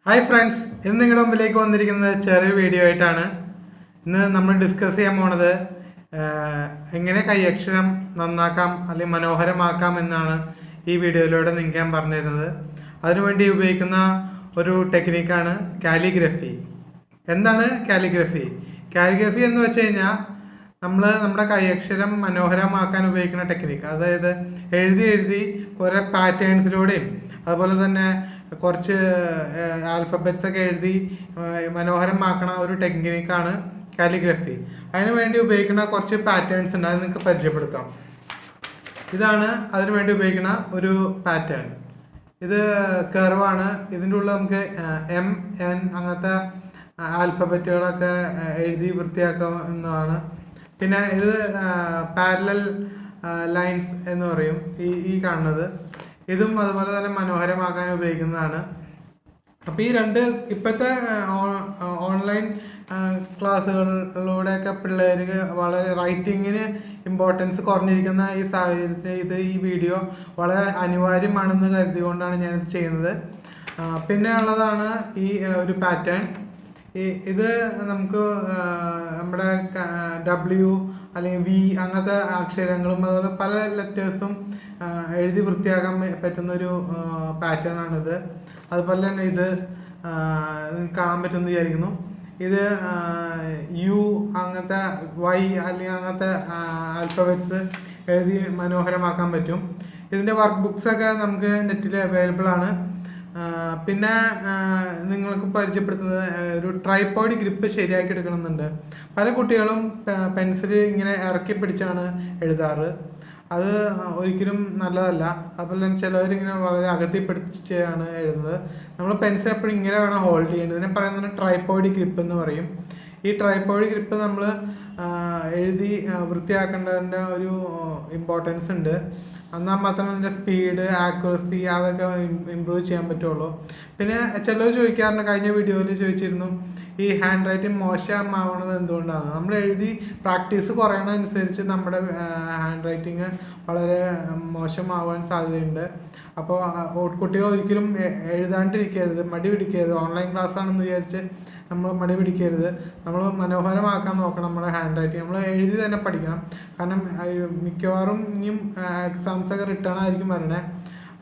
Hi friends, ഇന്ന് നിങ്ങളുടെ മുമ്പിലേക്ക് വന്നിരിക്കുന്നത് ചെറിയ വീഡിയോ ആയിട്ടാണ്. ഇന്ന് നമ്മൾ ഡിസ്കസ് ചെയ്യാൻ പോണത് എങ്ങനെ കൈയക്ഷരം നന്നാക്കാം അല്ലെങ്കിൽ മനോഹരമാക്കാം എന്നാണ് ഈ വീഡിയോയിലൂടെ നിങ്ങൾക്ക് ഞാൻ പറഞ്ഞു തരുന്നത്. അതിനുവേണ്ടി ഉപയോഗിക്കുന്ന ഒരു ടെക്നിക്കാണ് കാലിഗ്രഫി. എന്താണ് കാലിഗ്രഫി? കാലിഗ്രഫി എന്ന് വെച്ച് കഴിഞ്ഞാൽ നമ്മുടെ കൈയക്ഷരം മനോഹരമാക്കാൻ ഉപയോഗിക്കുന്ന ടെക്നിക്ക്. അതായത് എഴുതി കുറേ പാറ്റേൺസിലൂടെയും അതുപോലെ തന്നെ കുറച്ച് ആൽഫബറ്റ്സ് ഒക്കെ എഴുതി മനോഹരമാക്കണ ഒരു ടെക്നിക്കാണ് കാലിഗ്രഫി. അതിനു വേണ്ടി ഉപയോഗിക്കുന്ന കുറച്ച് പാറ്റേൺസ് ഉണ്ട്, അത് നിങ്ങൾക്ക് പരിചയപ്പെടുത്താം. ഇതാണ് അതിനു വേണ്ടി ഉപയോഗിക്കുന്ന ഒരു പാറ്റേൺ. ഇത് കർവാണ്. ഇതിൻ്റെ ഉള്ളിൽ നമുക്ക് എം എൻ അങ്ങനത്തെ ആൽഫബറ്റുകളൊക്കെ എഴുതി വൃത്തിയാക്കാവുന്നതാണ്. പിന്നെ ഇത് പാരലൽ ലൈൻസ് എന്ന് പറയും ഈ കാണുന്നത്. ഇതും അതുപോലെ തന്നെ മനോഹരമാക്കാൻ ഉപയോഗിക്കുന്നതാണ്. അപ്പോൾ ഈ രണ്ട് ഇപ്പോഴത്തെ ഓൺലൈൻ ക്ലാസ്സുകളിലൂടെയൊക്കെ പിള്ളേർക്ക് വളരെ റൈറ്റിങ്ങിന് ഇമ്പോർട്ടൻസ് കുറഞ്ഞിരിക്കുന്ന ഈ സാഹചര്യത്തിൽ ഈ വീഡിയോ വളരെ അനിവാര്യമാണെന്ന് കരുതിക്കൊണ്ടാണ് ഞാനിത് ചെയ്യുന്നത്. പിന്നെ ഉള്ളതാണ് ഈ ഒരു പാറ്റേൺ. ഇത് നമുക്ക് നമ്മുടെ W അല്ലെങ്കിൽ V അങ്ങനത്തെ അക്ഷരങ്ങളും അതുപോലെ പല ലെറ്റേഴ്സും എഴുതി വൃത്തിയാക്കാൻ പറ്റുന്നൊരു പാറ്റേൺ ആണിത്. അതുപോലെ തന്നെ ഇത് കാണാൻ പറ്റുമെന്ന് വിചാരിക്കുന്നു. ഇത് U അങ്ങനത്തെ Y അല്ലെങ്കിൽ അങ്ങനത്തെ ആൽഫബറ്റ്സ് എഴുതി മനോഹരമാക്കാൻ പറ്റും. ഇതിൻ്റെ വർക്ക് ബുക്സൊക്കെ നമുക്ക് നെറ്റിൽ അവൈലബിൾ ആണ്. പിന്നെ നിങ്ങൾക്ക് പരിചയപ്പെടുത്തുന്നത് ഒരു ട്രൈപോഡ് ഗ്രിപ്പ് ശരിയാക്കി എടുക്കണമെന്നുണ്ട്. പല കുട്ടികളും പെൻസിൽ ഇങ്ങനെ ഇറക്കി പിടിച്ചാണ് എഴുതാറ്. അത് ഒരിക്കലും നല്ലതല്ല. അതുപോലെ തന്നെ ചിലവരിങ്ങനെ വളരെ അകത്തിപ്പിടിച്ചാണ് എഴുതുന്നത്. നമ്മൾ പെൻസിൽ എപ്പോഴും ഇങ്ങനെ വേണം ഹോൾഡ് ചെയ്യുന്നത്. ഇതിനെ പറയുന്നത് ട്രൈപോഡ് ഗ്രിപ്പ് എന്ന് പറയും. ഈ ട്രൈപോഡ് ഗ്രിപ്പ് നമ്മൾ എഴുതി വൃത്തിയാക്കേണ്ടതിൻ്റെ ഒരു ഇമ്പോർട്ടൻസ് ഉണ്ട്. എന്നാൽ മാത്രമേ അതിൻ്റെ സ്പീഡ്, ആക്യുറസി അതൊക്കെ ഇമ്പ്രൂവ് ചെയ്യാൻ പറ്റുള്ളൂ. പിന്നെ ചിലർ ചോദിക്കാറുണ്ട്, കഴിഞ്ഞ വീഡിയോയിൽ ചോദിച്ചിരുന്നു, ഈ ഹാൻഡ് റൈറ്റിംഗ് മോശമാവണത് എന്തുകൊണ്ടാണ്? നമ്മൾ എഴുതി പ്രാക്ടീസ് കുറയണതനുസരിച്ച് നമ്മുടെ ഹാൻഡ് റൈറ്റിംഗ് വളരെ മോശമാവാൻ സാധ്യതയുണ്ട്. അപ്പോൾ കുട്ടികൾ ഒരിക്കലും എഴുതാണ്ടിരിക്കരുത്, മടി പിടിക്കരുത്. ഓൺലൈൻ ക്ലാസ് ആണെന്ന് വിചാരിച്ച് നമ്മൾ മടി പിടിക്കരുത്. നമ്മൾ മനോഹരമാക്കാൻ നോക്കണം നമ്മുടെ ഹാൻഡ് റൈറ്റിംഗ്. നമ്മൾ എഴുതി തന്നെ പഠിക്കണം. കാരണം മിക്കവാറും ഇനിയും എക്സാംസ് ഒക്കെ റിട്ടേൺ ആയിരിക്കും വരണേ.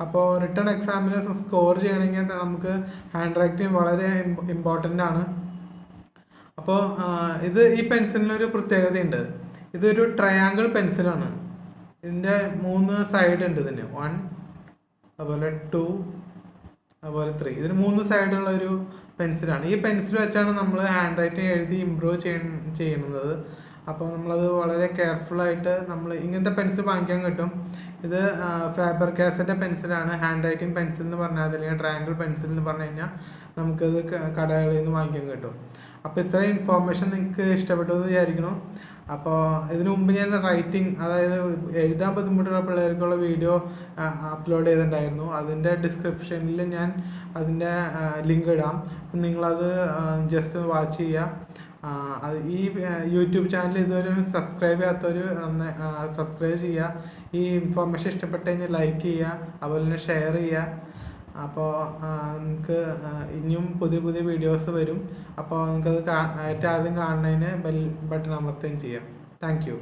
അപ്പോൾ റിട്ടേൺ എക്സാമിന് സ്കോർ ചെയ്യണമെങ്കിൽ നമുക്ക് ഹാൻഡ് റൈറ്റിംഗ് വളരെ ഇമ്പോർട്ടൻ്റ് ആണ്. അപ്പോൾ ഈ പെൻസിലിനൊരു പ്രത്യേകതയുണ്ട്. ഇതൊരു ട്രയാങ്കിൾ പെൻസിലാണ്. ഇതിൻ്റെ 3 സൈഡ് ഉണ്ട്. ഇതിന് 1, അതുപോലെ 2, അതുപോലെ 3. ഇതിന് 3 സൈഡുള്ള ഒരു പെൻസിലാണ്. ഈ പെൻസിൽ വെച്ചാണ് നമ്മൾ ഹാൻഡ് റൈറ്റിംഗ് എഴുതി ഇമ്പ്രൂവ് ചെയ്യുന്നത്. അപ്പോൾ നമ്മളത് വളരെ കെയർഫുള്ളായിട്ട് ഇങ്ങനത്തെ പെൻസിൽ വാങ്ങിക്കാൻ കിട്ടും. ഇത് ഫാബർ കാസറ്റിൻ്റെ പെൻസിലാണ്. ഹാൻഡ് റൈറ്റിംഗ് പെൻസിൽ എന്ന് പറഞ്ഞാൽ, അല്ലെങ്കിൽ ട്രയാങ്കിൾ പെൻസിൽ എന്ന് പറഞ്ഞു കഴിഞ്ഞാൽ നമുക്കത് കടകളിൽ നിന്ന് വാങ്ങിക്കാൻ കിട്ടും. അപ്പോൾ ഇത്രയും ഇൻഫോർമേഷൻ നിങ്ങൾക്ക് ഇഷ്ടപ്പെട്ടു എന്ന് വിചാരിക്കണം. അപ്പോൾ ഇതിനു മുമ്പ് ഞാൻ റൈറ്റിംഗ്, അതായത് എഴുതാൻ ബുദ്ധിമുട്ടുള്ള പിള്ളേർക്കുള്ള വീഡിയോ അപ്ലോഡ് ചെയ്തിട്ടുണ്ടായിരുന്നു. അതിൻ്റെ ഡിസ്ക്രിപ്ഷനിൽ ഞാൻ അതിൻ്റെ ലിങ്ക് ഇടാം. അപ്പം നിങ്ങളത് ജസ്റ്റ് ഒന്ന് വാച്ച് ചെയ്യുക. ഈ യൂട്യൂബ് ചാനൽ ഇതുവരെ സബ്സ്ക്രൈബ് ചെയ്യാത്തവർ സബ്സ്ക്രൈബ് ചെയ്യുക. ഈ ഇൻഫോർമേഷൻ ഇഷ്ടപ്പെട്ട് കഴിഞ്ഞാൽ ലൈക്ക് ചെയ്യുക, അതുപോലെ തന്നെ ഷെയർ ചെയ്യുക. അപ്പോൾ നിങ്ങൾക്ക് ഇനിയും പുതിയ വീഡിയോസ് വരും. അപ്പോൾ നിങ്ങൾക്കത് ഏറ്റവും ആദ്യം കാണുന്നതിന് ബെൽ ബട്ടൺ അമർത്തുകയും ചെയ്യാം. Thank you.